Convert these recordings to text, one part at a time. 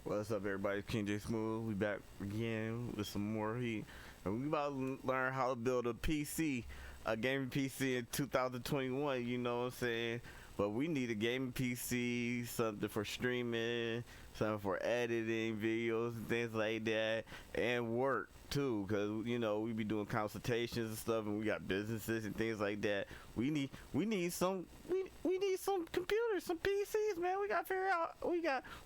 What's up, everybody? King J Smooth. We back again with some more heat, and we about to learn how to build a PC, a gaming PC in 2021. You know what I'm saying? But we need a gaming PC, something for streaming, something for editing videos and things like that, and work too. Cause we be doing consultations and stuff, and we got businesses and things like that. We need some computers, some PCs, man. We gotta figure out.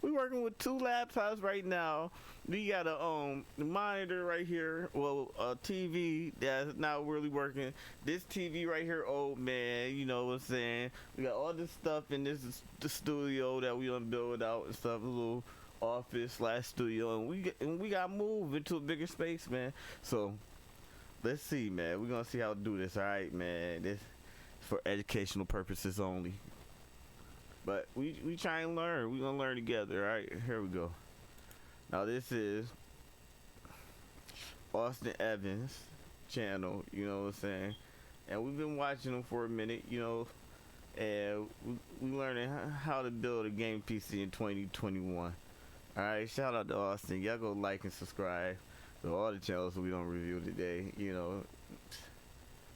We working with 2 laptops right now. We got a monitor right here. Well, a TV that's not really working. This TV right here, old man. You know what I'm saying? We got all this stuff in the studio that we done build out and stuff. A little office / studio, and we got to move into a bigger space, man. So let's see, man. We're gonna see how to do this. All right, man. This for educational purposes only. But we try and learn. We're gonna learn together. All right, here we go. Now this is Austin Evans channel. You know what I'm saying? And we've been watching him for a minute. And we learning how to build a game PC in 2021. All right, shout out to Austin. Y'all go like and subscribe to all the channels we don't review today.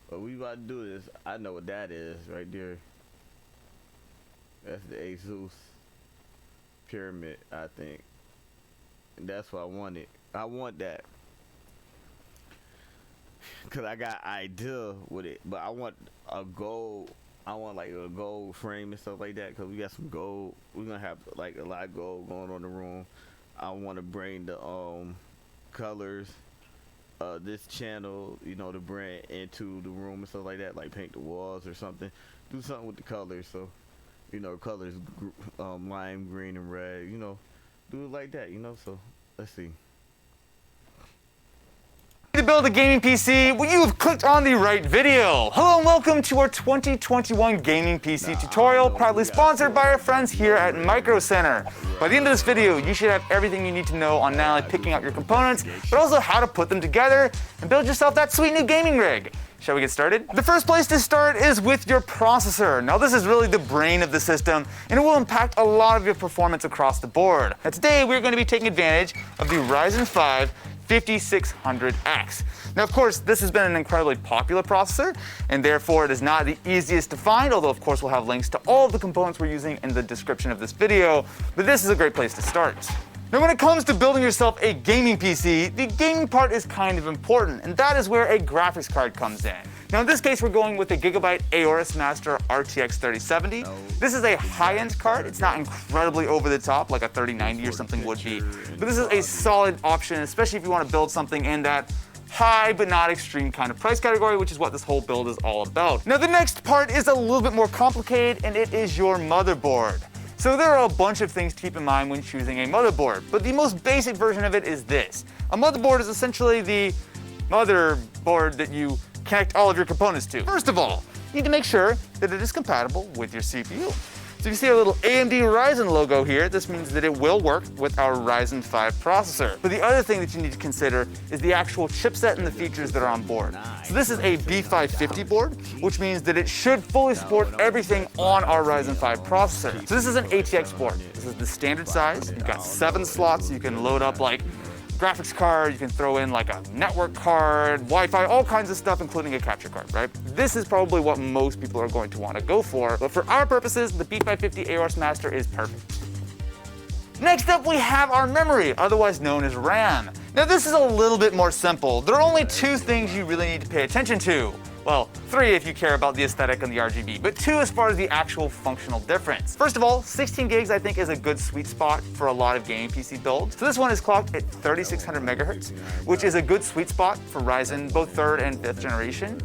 But we about to do this. I know what that is right there. That's the Asus Pyramid, I think. And that's what I wanted. I want that. Cause I got idea with it. But I want a gold. I want like a gold frame and stuff like that. Cause we got some gold. We're gonna have like a lot of gold going on in the room. I want to bring the colors, this channel, the brand into the room and stuff like that. Like paint the walls or something. Do something with the colors. So, colors, lime green and red. Do it like that. So let's see. To build a gaming PC, well, you have clicked on the right video. Hello and welcome to our 2021 gaming PC tutorial, proudly sponsored by our friends here at Micro Center. By the end of this video, you should have everything you need to know on not only picking out your components, but also how to put them together and build yourself that sweet new gaming rig. Shall we get started? The first place to start is with your processor. Now this is really the brain of the system, and it will impact a lot of your performance across the board. Now today we're going to be taking advantage of the Ryzen 5 5600X. Now of course this has been an incredibly popular processor, and therefore it is not the easiest to find, although of course we'll have links to all of the components we're using in the description of this video, but this is a great place to start. Now when it comes to building yourself a gaming PC, the gaming part is kind of important, and that is where a graphics card comes in. Now in this case we're going with a Gigabyte Aorus Master RTX 3070. This is a high-end card. It's not incredibly over the top like a 3090 or something would be, but this is a solid option, especially if you want to build something in that high but not extreme kind of price category, which is what this whole build is all about. Now the next part is a little bit more complicated, and it is your motherboard. So there are a bunch of things to keep in mind when choosing a motherboard, but the most basic version of it is this. A motherboard is essentially the motherboard that you connect all of your components to. First of all, you need to make sure that it is compatible with your CPU. So you see our little AMD Ryzen logo here. This means that it will work with our Ryzen 5 processor. But the other thing that you need to consider is the actual chipset and the features that are on board. So this is a B550 board, which means that it should fully support everything on our Ryzen 5 processor. So this is an ATX board. This is the standard size. You've got 7 slots. You can load up like graphics card, you can throw in like a network card, Wi-Fi, all kinds of stuff, including a capture card, right? This is probably what most people are going to want to go for, but for our purposes, the B550 Aorus Master is perfect. Next up, we have our memory, otherwise known as RAM. Now this is a little bit more simple. There are only 2 things you really need to pay attention to. Well, 3 if you care about the aesthetic and the RGB, but 2 as far as the actual functional difference. First of all, 16 gigs I think is a good sweet spot for a lot of gaming PC builds. So this one is clocked at 3600 megahertz, which is a good sweet spot for Ryzen, both 3rd and 5th generation.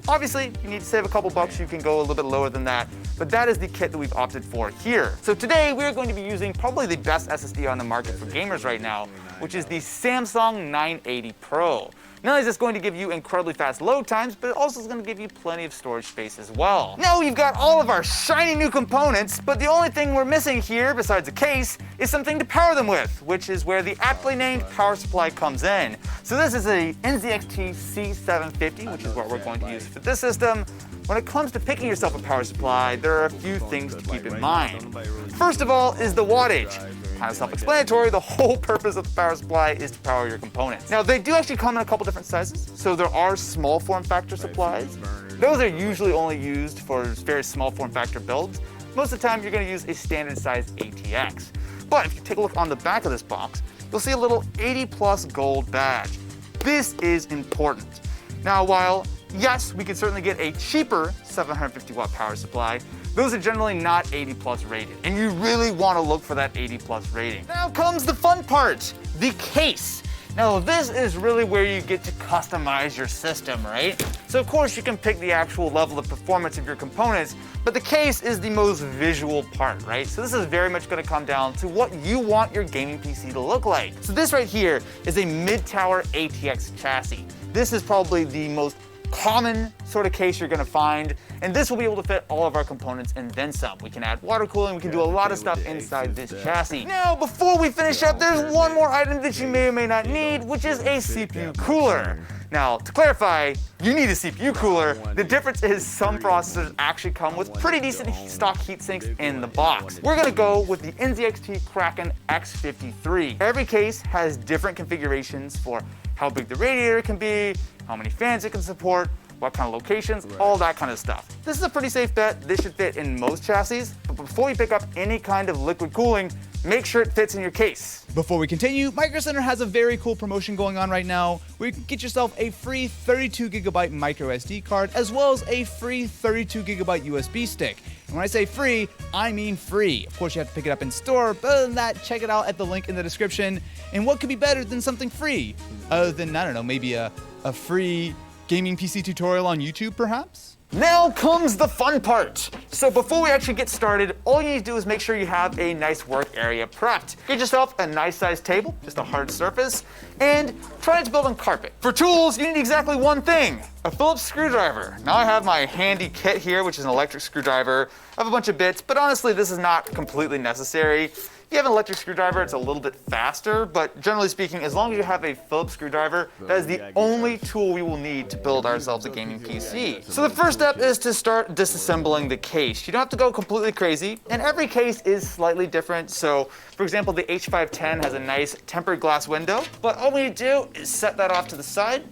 Obviously, you need to save a couple bucks, you can go a little bit lower than that, but that is the kit that we've opted for here. So today, we're going to be using probably the best SSD on the market for gamers right now, which is the Samsung 980 Pro. Not only is this going to give you incredibly fast load times, but it also is going to give you plenty of storage space as well. Now we've got all of our shiny new components, but the only thing we're missing here, besides a case, is something to power them with, which is where the aptly named power supply comes in. So this is a NZXT C750, which is what we're going to use for this system. When it comes to picking yourself a power supply, there are a few things to keep in mind. First of all is the wattage. kind of self-explanatory. The whole purpose of the power supply is to power your components. Now, they do actually come in a couple different sizes. So there are small form factor supplies. Those are usually only used for very small form factor builds. Most of the time, you're going to use a standard size ATX. But if you take a look on the back of this box, you'll see a little 80+ gold badge. This is important. Now, while yes, we can certainly get a cheaper 750 watt power supply, those are generally not 80+ rated. And you really want to look for that 80+ rating. Now comes the fun part, the case. Now this is really where you get to customize your system, right? So of course you can pick the actual level of performance of your components, but the case is the most visual part, right? So this is very much going to come down to what you want your gaming PC to look like. So this right here is a mid-tower ATX chassis. This is probably the most common sort of case you're going to find, and this will be able to fit all of our components and then some. We can add water cooling, we can do a lot of stuff inside this chassis. Now, before we finish up, there's one more item that you may or may not need, which is a CPU cooler. Now, to clarify, you need a CPU cooler. The difference is some processors actually come with pretty decent stock heat sinks in the box. We're gonna go with the NZXT Kraken X53. Every case has different configurations for how big the radiator can be, how many fans it can support, what kind of locations, all that kind of stuff. This is a pretty safe bet. This should fit in most chassis, but before you pick up any kind of liquid cooling, make sure it fits in your case. Before we continue, Micro Center has a very cool promotion going on right now where you can get yourself a free 32GB micro SD card as well as a free 32GB USB stick. And when I say free, I mean free. Of course, you have to pick it up in store, but other than that, check it out at the link in the description. And what could be better than something free? Other than, I don't know, maybe a free gaming PC tutorial on YouTube, perhaps? Now comes the fun part. So before we actually get started, all you need to do is make sure you have a nice work area prepped. Get yourself a nice sized table, just a hard surface, and try not to build on carpet. For tools, you need exactly one thing, a Phillips screwdriver. Now I have my handy kit here, which is an electric screwdriver. I have a bunch of bits, but honestly, this is not completely necessary. If you have an electric screwdriver, it's a little bit faster, but generally speaking, as long as you have a Phillips screwdriver, that is the only tool we will need to build ourselves a gaming PC. So the first step is to start disassembling the case. You don't have to go completely crazy, and every case is slightly different. So, for example, the H510 has a nice tempered glass window, but all we need to do is set that off to the side.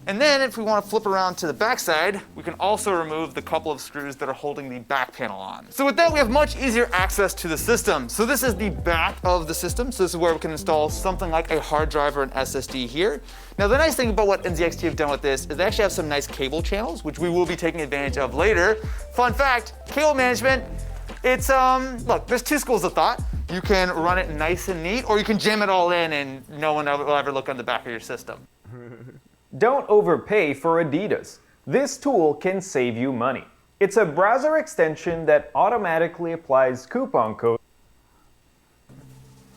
And then if we want to flip around to the back side, we can also remove the couple of screws that are holding the back panel on. So with that, we have much easier access to the system. So this is the back of the system. So this is where we can install something like a hard drive or an SSD here. Now the nice thing about what NZXT have done with this is they actually have some nice cable channels, which we will be taking advantage of later. Fun fact, cable management, it's, look, there's two schools of thought. You can run it nice and neat, or you can jam it all in and no one will ever look on the back of your system. Don't overpay for Adidas. This tool can save you money. It's a browser extension that automatically applies coupon codes.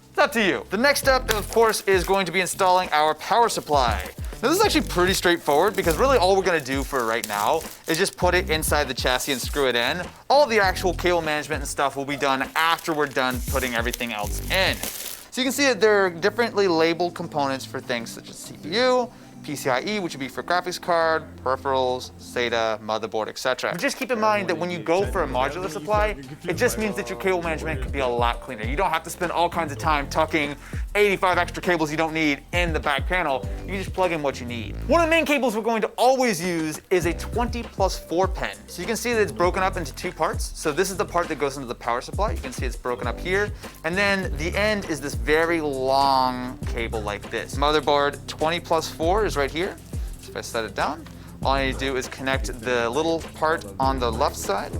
It's up to you. The next step, of course, is going to be installing our power supply. Now, this is actually pretty straightforward because really all we're gonna do for right now is just put it inside the chassis and screw it in. All of the actual cable management and stuff will be done after we're done putting everything else in. So you can see that there are differently labeled components for things such as CPU, PCIe, which would be for graphics card, peripherals, SATA, motherboard, etc. Just keep in mind that when you go for a modular supply, it just means that your cable management can be a lot cleaner. You don't have to spend all kinds of time tucking 85 extra cables you don't need in the back panel. You just plug in what you need. One of the main cables we're going to always use is a 20+4 pin. So you can see that it's broken up into two parts. So this is the part that goes into the power supply. You can see it's broken up here. And then the end is this very long cable like this. Motherboard 20+4 is right here. So if I set it down, all I need to do is connect the little part on the left side.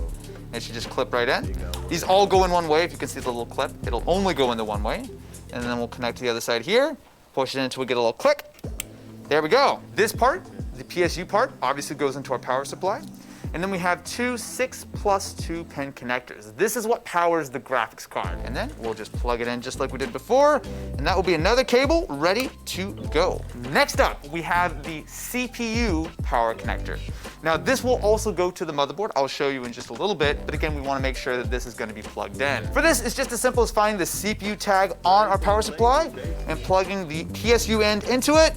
It should just clip right in. These all go in one way. If you can see the little clip, it'll only go into one way. And then we'll connect to the other side here, push it in until we get a little click. There we go. This part, the PSU part, obviously goes into our power supply. And then we have two 6+2 pin connectors. This is what powers the graphics card. And then we'll just plug it in just like we did before. And that will be another cable ready to go. Next up, we have the CPU power connector. Now this will also go to the motherboard. I'll show you in just a little bit, but again, we want to make sure that this is going to be plugged in. For this, it's just as simple as finding the CPU tag on our power supply and plugging the PSU end into it.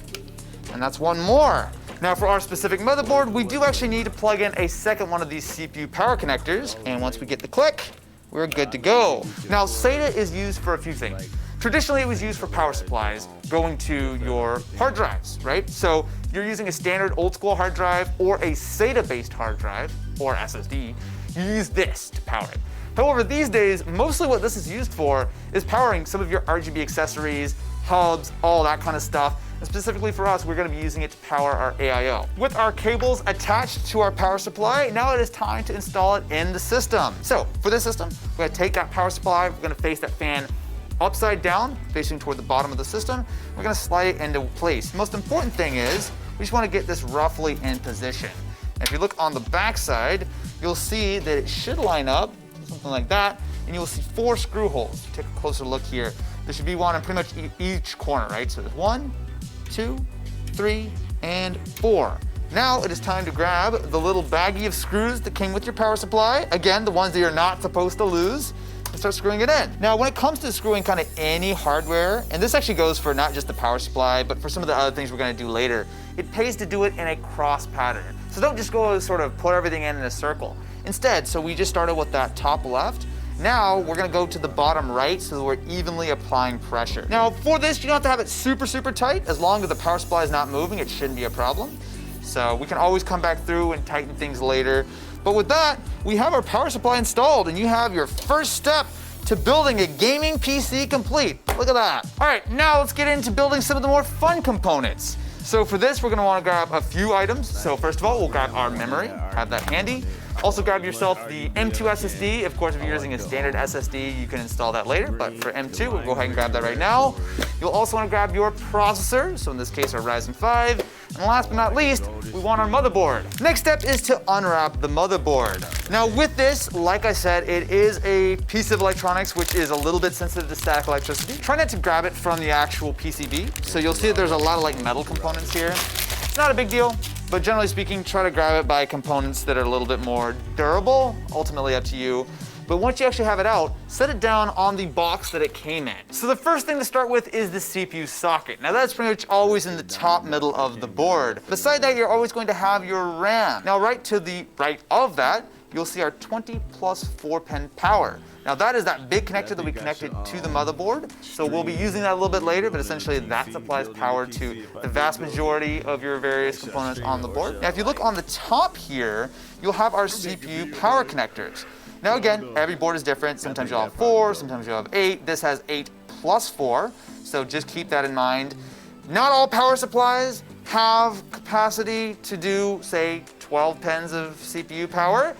And that's one more. Now for our specific motherboard, we do actually need to plug in a second one of these CPU power connectors. And once we get the click, we're good to go. Now SATA is used for a few things. Traditionally, it was used for power supplies going to your hard drives, right? So you're using a standard old school hard drive or a SATA-based hard drive or SSD. You use this to power it. However, these days, mostly what this is used for is powering some of your RGB accessories, hubs, all that kind of stuff. And specifically for us, we're going to be using it to power our AIO. With our cables attached to our power supply, now it is time to install it in the system. So for this system, we're going to take that power supply, we're going to face that fan upside down, facing toward the bottom of the system. We're going to slide it into place. The most important thing is we just want to get this roughly in position. And if you look on the back side, you'll see that it should line up, something like that, and you will see 4 screw holes. Take a closer look here. There should be one in pretty much each corner, right? So there's 1, 2, 3, and 4. Now it is time to grab the little baggie of screws that came with your power supply. Again, the ones that you're not supposed to lose, and start screwing it in. Now, when it comes to screwing kind of any hardware, and this actually goes for not just the power supply, but for some of the other things we're going to do later, it pays to do it in a cross pattern. So don't just go sort of put everything in a circle. Instead, so we just started with that top left. Now we're gonna go to the bottom right so that we're evenly applying pressure. Now for this, you don't have to have it super, super tight. As long as the power supply is not moving, it shouldn't be a problem. So we can always come back through and tighten things later. But with that, we have our power supply installed and you have your first step to building a gaming PC complete. Look at that. All right, now let's get into building some of the more fun components. So for this, we're gonna wanna grab a few items. So first of all, we'll grab our memory, have that handy. Also grab yourself the M2 SSD. Of course, if you're using a standard SSD, you can install that later, but for M2, we'll go ahead and grab that right now. You'll also want to grab your processor, so in this case, our Ryzen 5. And last but not least, we want our motherboard. Next step is to unwrap the motherboard. Now with this, like I said, it is a piece of electronics which is a little bit sensitive to static electricity. Try not to grab it from the actual PCB. So you'll see that there's a lot of like metal components here. It's not a big deal. But generally speaking, try to grab it by components that are a little bit more durable, ultimately up to you. But once you actually have it out, set it down on the box that it came in. So the first thing to start with is the CPU socket. Now that's pretty much always in the top middle of the board. Beside that, you're always going to have your RAM. Now right to the right of that, you'll see our 20 plus 4-pin power. Now that is that big connector that we connected to the motherboard. So we'll be using that a little bit later, but essentially that supplies power to the vast majority of your various components on the board. Now if you look on the top here, you'll have our CPU power connectors. Now again, every board is different. Sometimes you'll have 4, sometimes you'll have 8. This has 8 plus 4, so just keep that in mind. Not all power supplies have capacity to do, say, 12 pins of CPU power.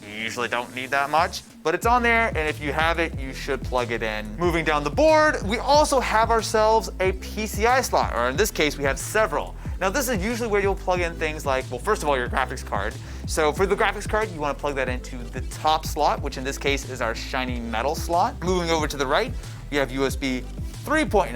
You usually don't need that much, but it's on there, and if you have it, you should plug it in. Moving down the board, we also have ourselves a PCI slot, or in this case, we have several. Now this is usually where you'll plug in things like, well, first of all, your graphics card. So for the graphics card, you want to plug that into the top slot, which in this case is our shiny metal slot. Moving over to the right, we have USB 3.0.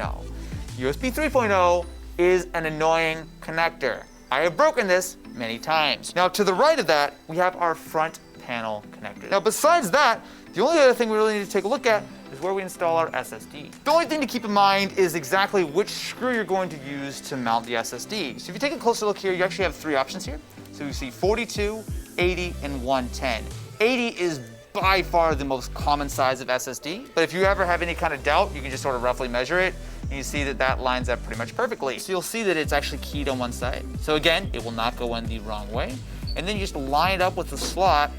USB 3.0 is an annoying connector. I have broken this many times. Now to the right of that, we have our front panel connector. Now besides that, the only other thing we really need to take a look at is where we install our SSD. The only thing to keep in mind is exactly which screw you're going to use to mount the SSD. So if you take a closer look here, you actually have 3 options here. So you see 42, 80, and 110. 80 is by far the most common size of SSD, but if you ever have any kind of doubt, you can just sort of roughly measure it, and you see that that lines up pretty much perfectly. So you'll see that it's actually keyed on one side. So again, it will not go in the wrong way. And then you just line it up with the slot,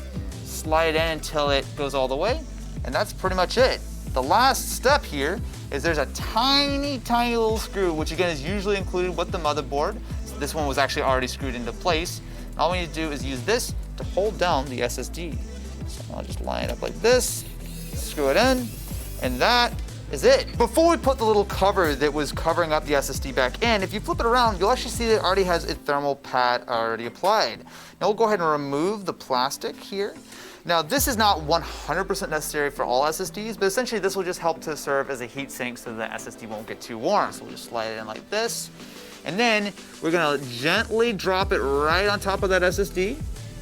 slide it in until it goes all the way, and that's pretty much it. The last step here is there's a tiny, tiny little screw, which again is usually included with the motherboard. So this one was actually already screwed into place. And all we need to do is use this to hold down the SSD. So I'll just line it up like this, screw it in, and that is it. Before we put the little cover that was covering up the SSD back in, if you flip it around, you'll actually see that it already has a thermal pad already applied. Now we'll go ahead and remove the plastic here. Now this is not 100% necessary for all SSDs, but essentially this will just help to serve as a heat sink so the SSD won't get too warm. So we'll just slide it in like this. And then we're gonna gently drop it right on top of that SSD.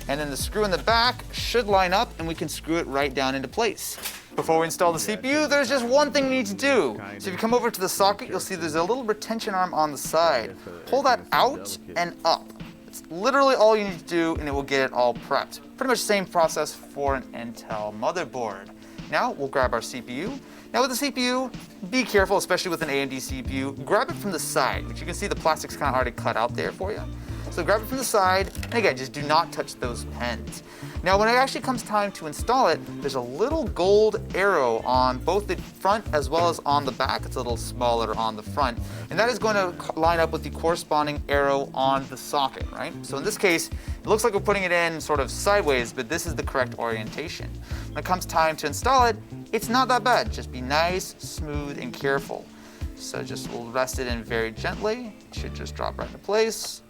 And then the screw in the back should line up and we can screw it right down into place. Before we install the CPU, there's just one thing we need to do. So if you come over to the socket, you'll see there's a little retention arm on the side. Pull that out and up. It's literally all you need to do and it will get it all prepped. Pretty much the same process for an Intel motherboard. Now we'll grab our CPU. Now with the CPU, be careful, especially with an AMD CPU. Grab it from the side, which you can see the plastic's kind of already cut out there for you. So grab it from the side, and again, just do not touch those pins. Now when it actually comes time to install it, there's a little gold arrow on both the front as well as on the back. It's a little smaller on the front, and that is going to line up with the corresponding arrow on the socket, right? So in this case, it looks like we're putting it in sort of sideways, but this is the correct orientation. When it comes time to install it, it's not that bad. Just be nice, smooth, and careful. So just we'll rest it in very gently. It should just drop right into place.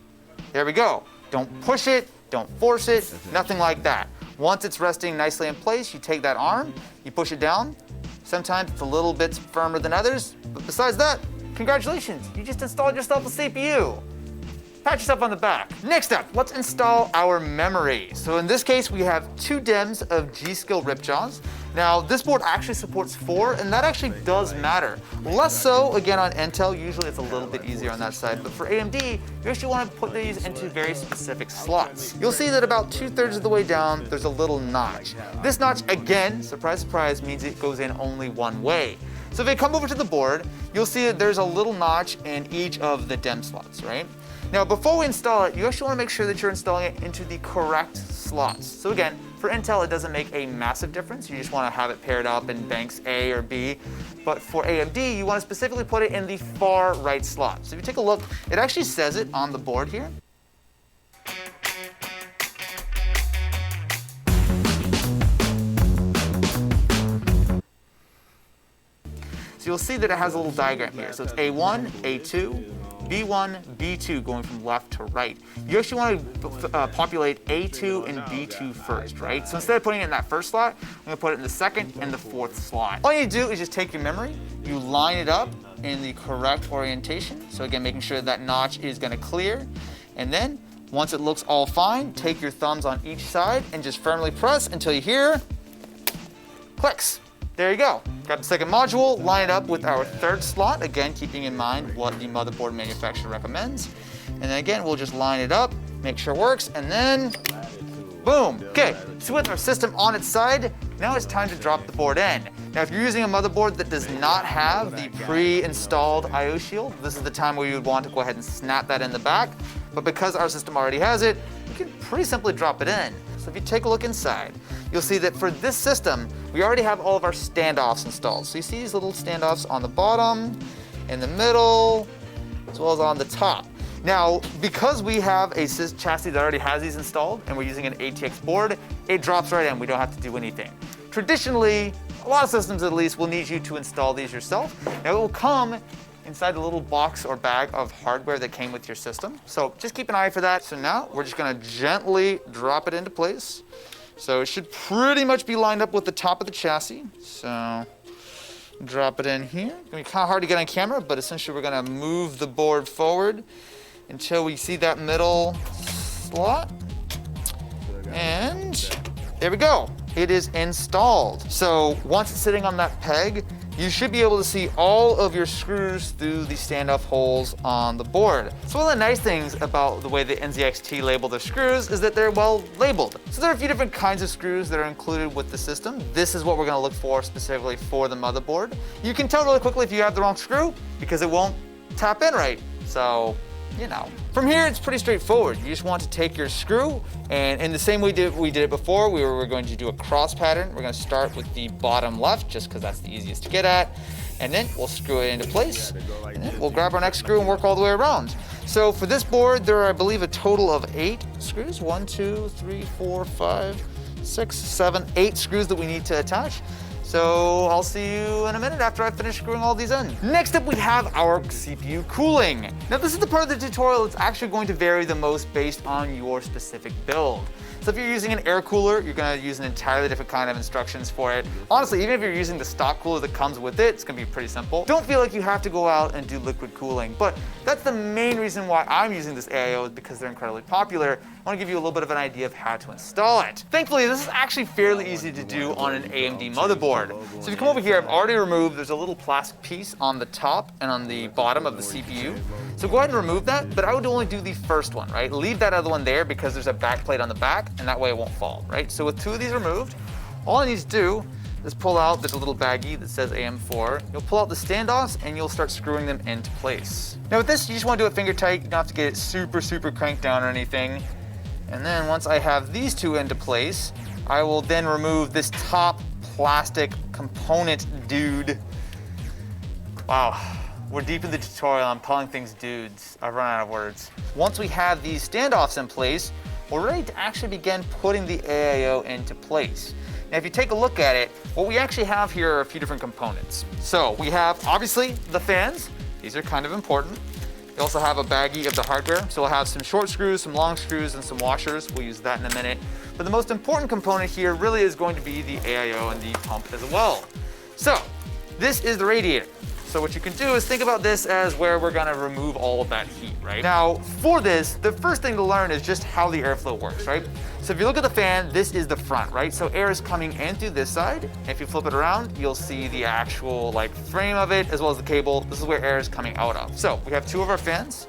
There we go. Don't push it, don't force it, nothing like that. Once it's resting nicely in place, you take that arm, you push it down. Sometimes it's a little bit firmer than others, but besides that, congratulations, you just installed yourself a CPU. Pat yourself on the back. Next up, let's install our memory. So in this case, we have 2 DIMMs of G.Skill Ripjaws. Now, this board actually supports 4, and that actually does matter. Less so, again, on Intel. Usually it's a little bit easier on that side, but for AMD, you actually want to put these into very specific slots. You'll see that about 2/3 of the way down, there's a little notch. This notch, again, surprise, surprise, means it goes in only one way. So if you come over to the board, you'll see that there's a little notch in each of the DIMM slots, right? Now, before we install it, you actually want to make sure that you're installing it into the correct slots. So again, for Intel, it doesn't make a massive difference. You just want to have it paired up in banks A or B. But for AMD, you want to specifically put it in the far right slot. So if you take a look, it actually says it on the board here. So you'll see that it has a little diagram here. So it's A1, A2, B1, B2 going from left to right. You actually want to populate A2 and B2 first, right? So instead of putting it in that first slot, I'm going to put it in the second and the fourth slot. All you do is just take your memory, you line it up in the correct orientation. So again, making sure that notch is going to clear. And then once it looks all fine, take your thumbs on each side and just firmly press until you hear clicks. There you go. Got the second module, line it up with our third slot, again, keeping in mind what the motherboard manufacturer recommends. And then again, we'll just line it up, make sure it works, and then boom. Okay, so with our system on its side, now it's time to drop the board in. Now, if you're using a motherboard that does not have the pre-installed I/O shield, this is the time where you would want to go ahead and snap that in the back. But because our system already has it, you can pretty simply drop it in. So if you take a look inside, you'll see that for this system, we already have all of our standoffs installed. So you see these little standoffs on the bottom, in the middle, as well as on the top. Now, because we have a chassis that already has these installed and we're using an ATX board, it drops right in. We don't have to do anything. Traditionally, a lot of systems at least will need you to install these yourself. Now, it will come inside a little box or bag of hardware that came with your system. So just keep an eye for that. So now we're just gonna gently drop it into place. So it should pretty much be lined up with the top of the chassis. So drop it in here. It's gonna be kind of hard to get on camera, but essentially we're gonna move the board forward until we see that middle slot. And there we go. It is installed. So once it's sitting on that peg, you should be able to see all of your screws through the standoff holes on the board. So one of the nice things about the way the NZXT label their screws is that they're well labeled. So there are a few different kinds of screws that are included with the system. This is what we're gonna look for specifically for the motherboard. You can tell really quickly if you have the wrong screw because it won't tap in right. So, you know. From here, it's pretty straightforward. You just want to take your screw, and in the same way we did it before, we're going to do a cross pattern. We're going to start with the bottom left, just because that's the easiest to get at, and then we'll screw it into place, and then we'll grab our next screw and work all the way around. So for this board, there are, I believe, a total of 8 screws. 1, 2, 3, 4, 5, 6, 7, 8 screws that we need to attach. So I'll see you in a minute after I finish screwing all these in. Next up, we have our CPU cooling. Now this is the part of the tutorial that's actually going to vary the most based on your specific build. So if you're using an air cooler, you're gonna use an entirely different kind of instructions for it. Honestly, even if you're using the stock cooler that comes with it, it's gonna be pretty simple. Don't feel like you have to go out and do liquid cooling, but that's the main reason why I'm using this AIO is because they're incredibly popular. I wanna give you a little bit of an idea of how to install it. Thankfully, this is actually fairly easy to do on an AMD motherboard. So if you come over here, I've already removed, there's a little plastic piece on the top and on the bottom of the CPU. So go ahead and remove that, but I would only do the first one, right? Leave that other one there because there's a back plate on the back, and that way it won't fall, right? So with 2 of these removed, all I need to do just pull out the little baggie that says AM4. You'll pull out the standoffs and you'll start screwing them into place. Now with this, you just want to do it finger tight. You don't have to get it super cranked down or anything. And then once I have these two into place, I will then remove this top plastic component dude. Wow, we're deep in the tutorial. I'm calling things dudes. I've run out of words. Once we have these standoffs in place, we're ready to actually begin putting the AIO into place. Now, if you take a look at it, what we actually have here are a few different components. So we have, obviously, the fans. These are kind of important. We also have a baggie of the hardware. So we'll have some short screws, some long screws, and some washers. We'll use that in a minute. But the most important component here really is going to be the AIO and the pump as well. So this is the radiator. So what you can do is think about this as where we're gonna remove all of that heat, right? Now, for this, the first thing to learn is just how the airflow works, right? So if you look at the fan, this is the front, right? So air is coming in through this side. If you flip it around, you'll see the actual frame of it as well as the cable. This is where air is coming out of. So we have two of our fans.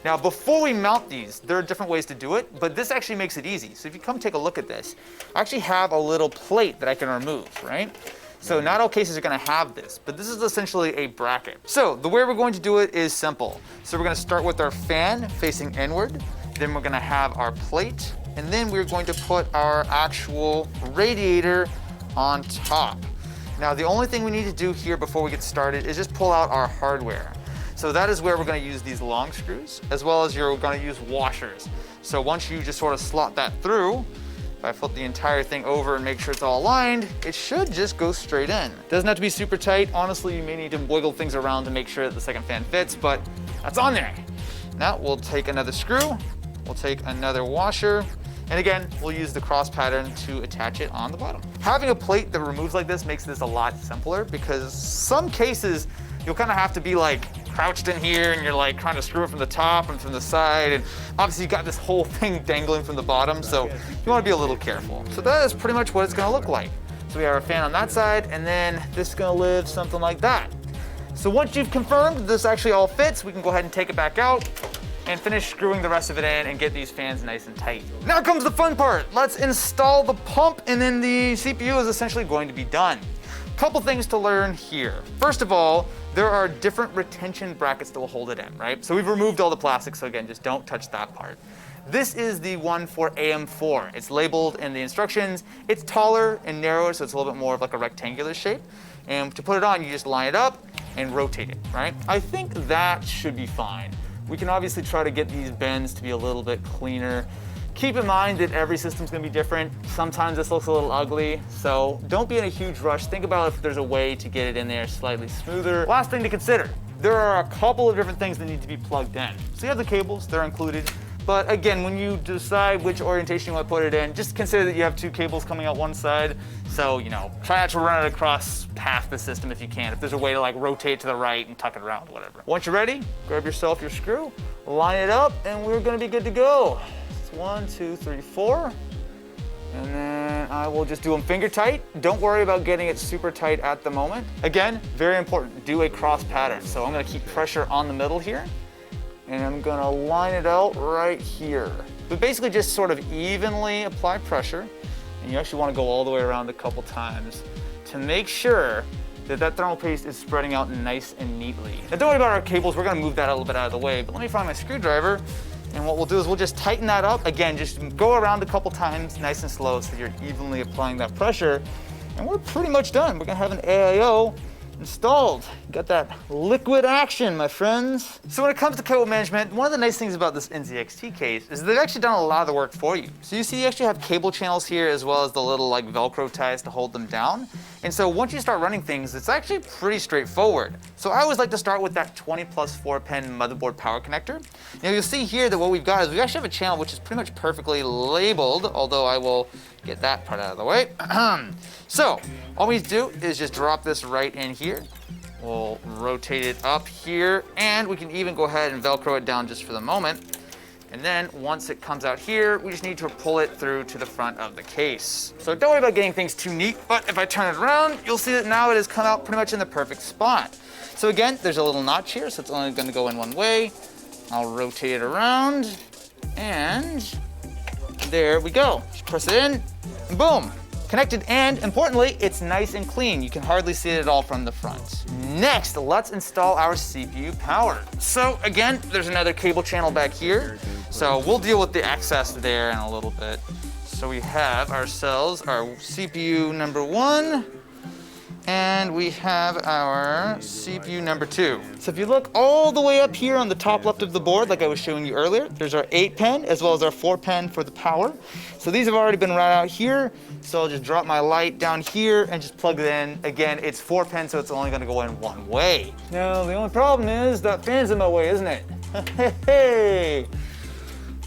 Now, before we mount these, there are different ways to do it, but this actually makes it easy. So if you come take a look at this, I actually have a little plate that I can remove, right? So not all cases are gonna have this, but this is essentially a bracket. So the way we're going to do it is simple. So we're gonna start with our fan facing inward, then we're gonna have our plate, and then we're going to put our actual radiator on top. Now the only thing we need to do here before we get started is just pull out our hardware. So that is where we're gonna use these long screws, as well as you're gonna use washers. So once you just sort of slot that through, if I flip the entire thing over and make sure it's all aligned, it should just go straight in. Doesn't have to be super tight. Honestly, you may need to wiggle things around to make sure that the second fan fits, but that's on there. Now we'll take another screw, we'll take another washer, and again, we'll use the cross pattern to attach it on the bottom. Having a plate that removes like this makes this a lot simpler because some cases you'll kind of have to be crouched in here and you're trying to screw it from the top and from the side, and obviously you got this whole thing dangling from the bottom, so you want to be a little careful. So that is pretty much what it's going to look like. So we have our fan on that side, and then this is going to live something like that. So once you've confirmed that this actually all fits, we can go ahead and take it back out and finish screwing the rest of it in and get these fans nice and tight. Now comes the fun part. Let's install the pump, and then the CPU is essentially going to be done. Couple things to learn here. First of all, there are different retention brackets that will hold it in, right? So we've removed all the plastic, so again, just don't touch that part. This is the one for AM4. It's labeled in the instructions. It's taller and narrower, so it's a little bit more of a rectangular shape. And to put it on, you just line it up and rotate it, right? I think that should be fine. We can obviously try to get these bends to be a little bit cleaner. Keep in mind that every system's gonna be different. Sometimes this looks a little ugly, so don't be in a huge rush. Think about if there's a way to get it in there slightly smoother. Last thing to consider, there are a couple of different things that need to be plugged in. So you have the cables, they're included. But again, when you decide which orientation you want to put it in, just consider that you have two cables coming out one side. So, try not to run it across half the system if you can. If there's a way to rotate to the right and tuck it around, whatever. Once you're ready, grab yourself your screw, line it up, and we're gonna be good to go. 1, 2, 3, 4. And then I will just do them finger tight. Don't worry about getting it super tight at the moment. Again, very important, do a cross pattern. So I'm gonna keep pressure on the middle here, and I'm gonna line it out right here. But basically just sort of evenly apply pressure, and you actually wanna go all the way around a couple times to make sure that thermal paste is spreading out nice and neatly. Now don't worry about our cables, we're gonna move that a little bit out of the way, but let me find my screwdriver. And what we'll do is we'll just tighten that up. Again, just go around a couple times, nice and slow, so you're evenly applying that pressure. And we're pretty much done. We're gonna have an AIO installed. Got that liquid action, my friends. So when it comes to cable management, one of the nice things about this NZXT case is they've actually done a lot of the work for you. So you see you actually have cable channels here as well as the little Velcro ties to hold them down. And so once you start running things, it's actually pretty straightforward. So I always like to start with that 20+4-pin motherboard power connector. Now you'll see here that what we've got is we actually have a channel which is pretty much perfectly labeled, although I will get that part out of the way. So all we need to do is just drop this right in here. We'll rotate it up here, and we can even go ahead and Velcro it down just for the moment. And then once it comes out here, we just need to pull it through to the front of the case. So don't worry about getting things too neat, but if I turn it around, you'll see that now it has come out pretty much in the perfect spot. So again, there's a little notch here, so it's only gonna go in one way. I'll rotate it around, and there we go. Just press it in, and boom. connected, and importantly, it's nice and clean. You can hardly see it at all from the front. Next, let's install our CPU power. So again, there's another cable channel back here. So we'll deal with the excess there in a little bit. So we have ourselves our CPU number 1, and we have our CPU number 2. So if you look all the way up here on the top left of the board, like I was showing you earlier, there's our 8-pin as well as our 4-pin for the power. So these have already been right out here. So I'll just drop my light down here and just plug it in. Again, it's 4-pin, so it's only gonna go in one way. Now, the only problem is that fan's in my way, isn't it? Hey.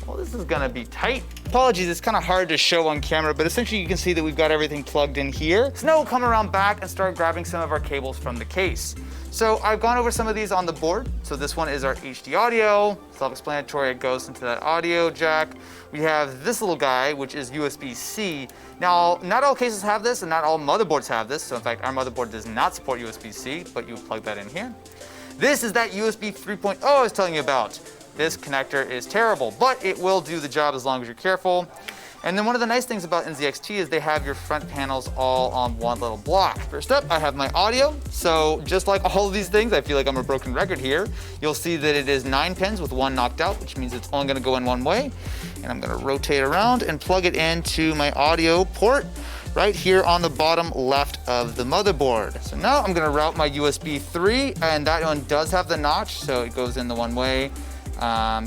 Well, this is gonna be tight. Apologies, it's kind of hard to show on camera, but essentially you can see that we've got everything plugged in here. So now we'll come around back and start grabbing some of our cables from the case. So I've gone over some of these on the board. So this one is our HD audio, self-explanatory, it goes into that audio jack. We have this little guy, which is USB-C. Now, not all cases have this and not all motherboards have this. So in fact, our motherboard does not support USB-C, but you would plug that in here. This is that USB 3.0 I was telling you about. This connector is terrible, but it will do the job as long as you're careful. And then one of the nice things about NZXT is they have your front panels all on one little block. First up, I have my audio. So just like all of these things, I feel like I'm a broken record here. You'll see that it is 9 pins with 1 knocked out, which means it's only gonna go in one way. And I'm gonna rotate around and plug it into my audio port right here on the bottom left of the motherboard. So now I'm gonna route my USB 3, and that one does have the notch, so it goes in the one way.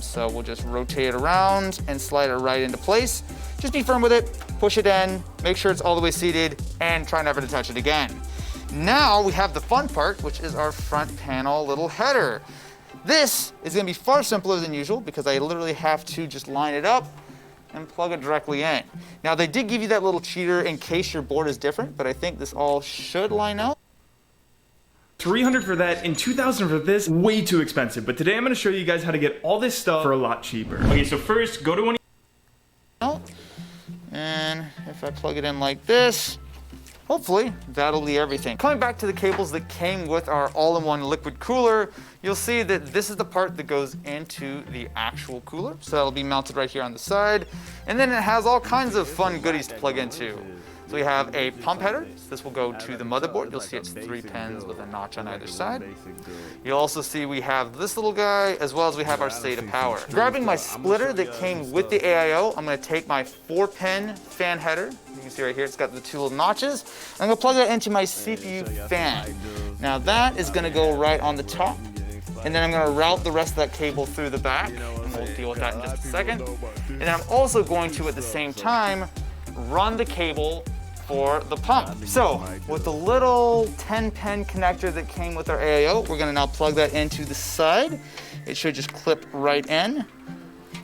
So we'll just rotate it around and slide it right into place. Just be firm with it, push it in, make sure it's all the way seated, and try never to touch it again. Now we have the fun part, which is our front panel little header. This is gonna be far simpler than usual because I literally have to just line it up and plug it directly in. Now they did give you that little cheater in case your board is different, but I think this all should line up. $300 for that and $2,000 for this, way too expensive. But today I'm gonna show you guys how to get all this stuff for a lot cheaper. Okay, so first, go to one. And if I plug it in like this, hopefully that'll be everything. Coming back to the cables that came with our all-in-one liquid cooler, you'll see that this is the part that goes into the actual cooler. So that'll be mounted right here on the side. And then it has all kinds of fun goodies to plug into. So we have a pump header. This will go to the motherboard. You'll see it's 3 pins with a notch on either side. You'll also see we have this little guy, as well as we have our SATA power. Grabbing my splitter that came with the AIO, I'm gonna take my 4-pin fan header. You can see right here, it's got the 2 little notches. I'm gonna plug that into my CPU fan. Now that is gonna go right on the top. And then I'm gonna route the rest of that cable through the back. And we'll deal with that in just a second. And then I'm also going to, at the same time, run the cable for the pump. So with the little 10-pin connector that came with our AIO, we're gonna now plug that into the side. It should just clip right in.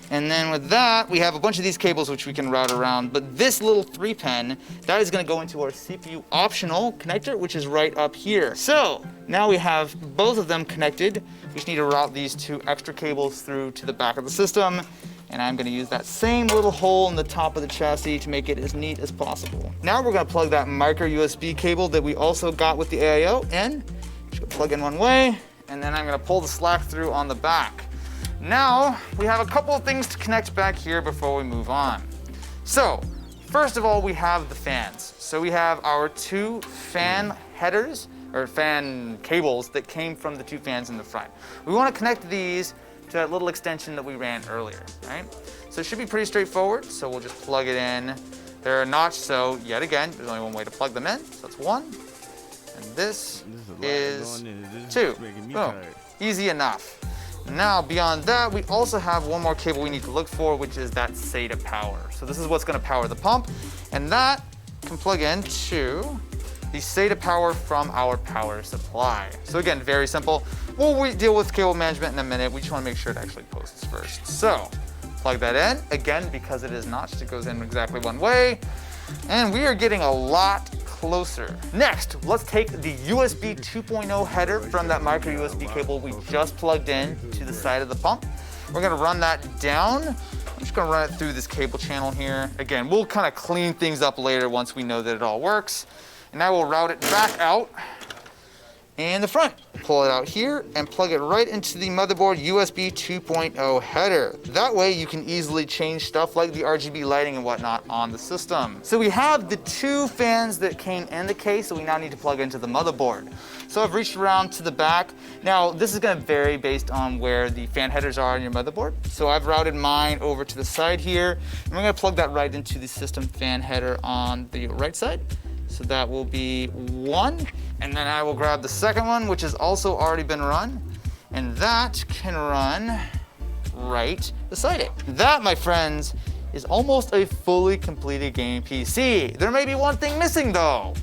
And then with that, we have a bunch of these cables which we can route around, but this little 3-pin, that is gonna go into our CPU optional connector, which is right up here. So now we have both of them connected. We just need to route these 2 extra cables through to the back of the system. And I'm gonna use that same little hole in the top of the chassis to make it as neat as possible. Now we're gonna plug that micro USB cable that we also got with the AIO in. Just plug in one way, and then I'm gonna pull the slack through on the back. Now, we have a couple of things to connect back here before we move on. So, first of all, we have the fans. So we have our 2 fan headers, or fan cables that came from the 2 fans in the front. We wanna connect these to that little extension that we ran earlier, right? So it should be pretty straightforward, so we'll just plug it in. They're notched, so yet again, there's only one way to plug them in, so that's 1. And this is 2. Boom, easy enough. Now, beyond that, we also have one more cable we need to look for, which is that SATA power. So this is what's gonna power the pump, and that can plug into the SATA power from our power supply. So again, very simple. We'll deal with cable management in a minute. We just wanna make sure it actually posts first. So, plug that in. Again, because it is notched, it goes in exactly one way. And we are getting a lot closer. Next, let's take the USB 2.0 header from that micro USB cable we just plugged in to the side of the pump. We're gonna run that down. I'm just gonna run it through this cable channel here. Again, we'll kind of clean things up later once we know that it all works. And I will route it back out. and the front. Pull it out here and plug it right into the motherboard USB 2.0 header. That way you can easily change stuff like the RGB lighting and whatnot on the system. So we have the 2 fans that came in the case that we now need to plug into the motherboard. So I've reached around to the back. Now this is going to vary based on where the fan headers are on your motherboard. So I've routed mine over to the side here, and we're going to plug that right into the system fan header on the right side. So that will be 1, and then I will grab the second one, which has also already been run, and that can run right beside it. That, my friends, is almost a fully completed gaming PC. There may be one thing missing though.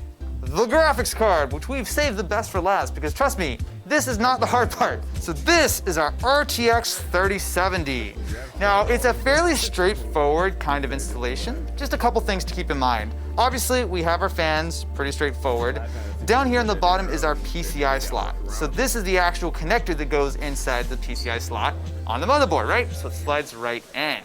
The graphics card, which we've saved the best for last because trust me, this is not the hard part. So this is our RTX 3070. Now, it's a fairly straightforward kind of installation. Just a couple things to keep in mind. Obviously, we have our fans, pretty straightforward. Down here on the bottom is our PCI slot. So this is the actual connector that goes inside the PCI slot on the motherboard, right? So it slides right in.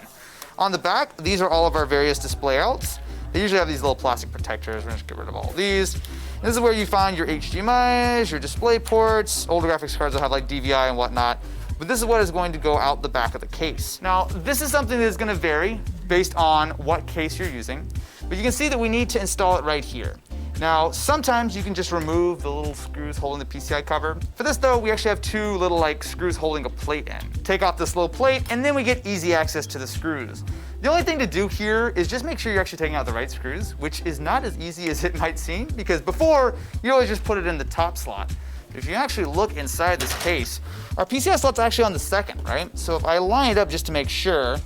On the back, these are all of our various display outs. They usually have these little plastic protectors. We're gonna just get rid of all of these. This is where you find your HDMIs, your display ports. Older graphics cards will have like DVI and whatnot. But this is what is going to go out the back of the case. Now, this is something that is gonna vary based on what case you're using. But you can see that we need to install it right here. Now, sometimes you can just remove the little screws holding the PCI cover. For this though, we actually have 2 little like screws holding a plate in. Take off this little plate and then we get easy access to the screws. The only thing to do here is just make sure you're actually taking out the right screws, which is not as easy as it might seem because before you always just put it in the top slot. If you actually look inside this case, our PCI slot's actually on the second, right? So if I line it up just to make sure,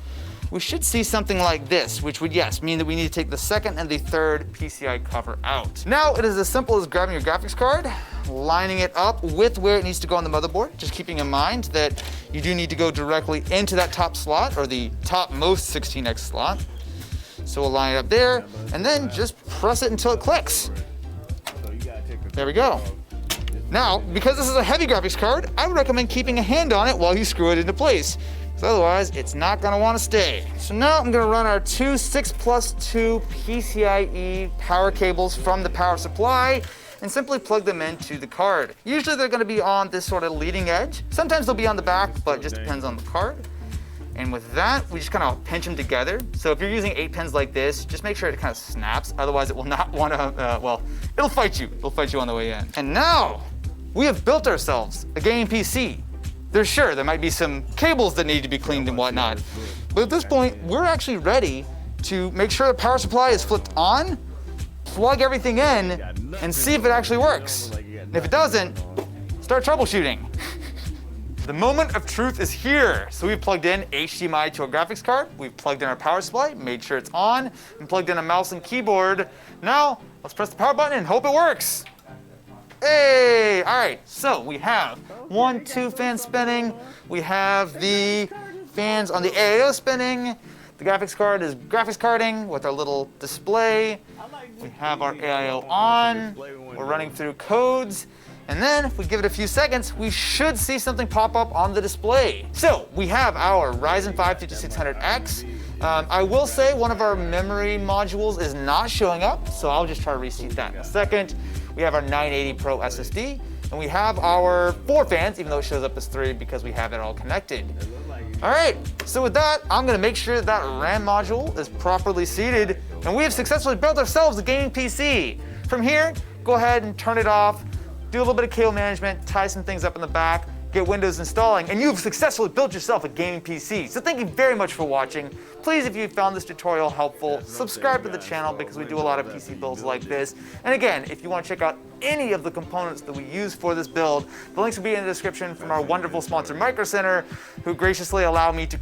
we should see something like this, which would, yes, mean that we need to take the second and the third PCI cover out. Now, it is as simple as grabbing your graphics card, lining it up with where it needs to go on the motherboard, just keeping in mind that you do need to go directly into that top slot, or the topmost 16X slot. So we'll line it up there, and then just press it until it clicks. There we go. Now, because this is a heavy graphics card, I would recommend keeping a hand on it while you screw it into place. So otherwise, it's not gonna wanna stay. So now I'm gonna run our 2 6+2 PCIe power cables from the power supply and simply plug them into the card. Usually they're gonna be on this sort of leading edge. Sometimes they'll be on the back, but it just depends on the card. And with that, we just kind of pinch them together. So if you're using 8 pins like this, just make sure it kind of snaps. Otherwise it will not wanna, well, it'll fight you. It'll fight you on the way in. And now, we have built ourselves a gaming PC. There might be some cables that need to be cleaned and whatnot. But at this point, we're actually ready to make sure the power supply is flipped on, plug everything in, and see if it actually works. And if it doesn't, start troubleshooting. The moment of truth is here. So we've plugged in HDMI to a graphics card, we've plugged in our power supply, made sure it's on, and plugged in a mouse and keyboard. Now, let's press the power button and hope it works. Hey, all right, so we have 1, 2 fans spinning. We have the fans on the AIO spinning. The graphics card is graphics carding with our little display. We have our AIO on. We're running through codes. And then if we give it a few seconds, we should see something pop up on the display. So we have our Ryzen 5 5600X. I will say one of our memory modules is not showing up, so I'll just try to reseat that in a second. We have our 980 Pro SSD, and we have our 4 fans, even though it shows up as 3 because we have it all connected. All right, so with that, I'm gonna make sure that RAM module is properly seated, and we have successfully built ourselves a gaming PC. From here, go ahead and turn it off, do a little bit of cable management, tie some things up in the back, get Windows installing, and you've successfully built yourself a gaming PC. So thank you very much for watching. Please, if you found this tutorial helpful, subscribe to the channel because we do a lot of PC builds like this. And again, if you want to check out any of the components that we use for this build, the links will be in the description from our wonderful sponsor, Micro Center, who graciously allow me to.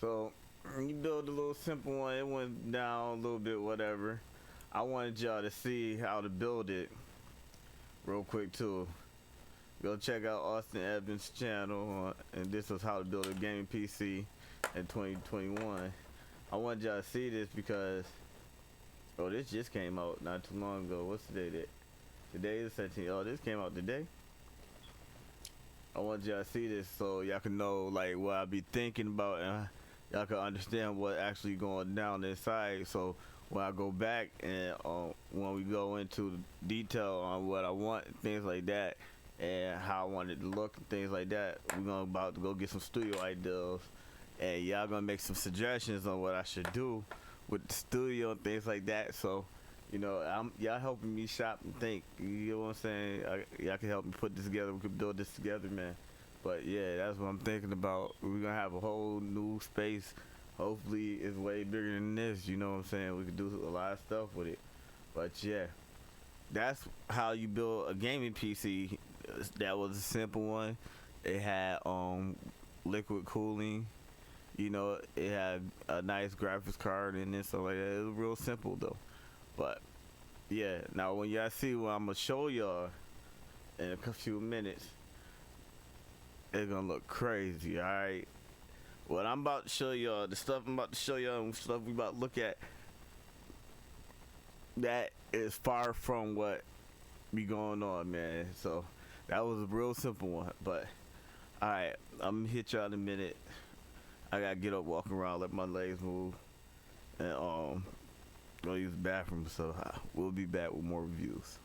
So you build a little simple one. It went down a little bit, whatever. I wanted y'all to see how to build it real quick too. Go check out Austin Evans' channel, and this is how to build a gaming PC in 2021. I wanted y'all to see this because, oh, this just came out not too long ago. What's the date? Today is 17th. Oh, this came out today. I want y'all to see this so y'all can know like what I be thinking about, and y'all can understand what actually going down inside. So when I go back and when we go into detail on what I want, things like that, and how I wanted to look and things like that. We're gonna about to go get some studio ideas, and y'all gonna make some suggestions on what I should do with the studio and things like that. So, you know, y'all helping me shop and think. You know what I'm saying? Y'all can help me put this together. We could build this together, man. But yeah, that's what I'm thinking about. We're gonna have a whole new space. Hopefully, it's way bigger than this. You know what I'm saying? We could do a lot of stuff with it. But yeah, that's how you build a gaming PC. That was a simple one. It had liquid cooling. You know, it had a nice graphics card and this stuff like that. It was real simple though. But yeah, now when y'all see what I'm gonna show y'all in a few minutes, it's gonna look crazy. All right, what I'm about to show y'all, the stuff I'm about to show y'all, and stuff we about to look at, that is far from what be going on, man. So that was a real simple one. But all right, I'm gonna hit y'all in a minute. I gotta get up, walk around, let my legs move, and go use the bathroom. So we'll be back with more reviews.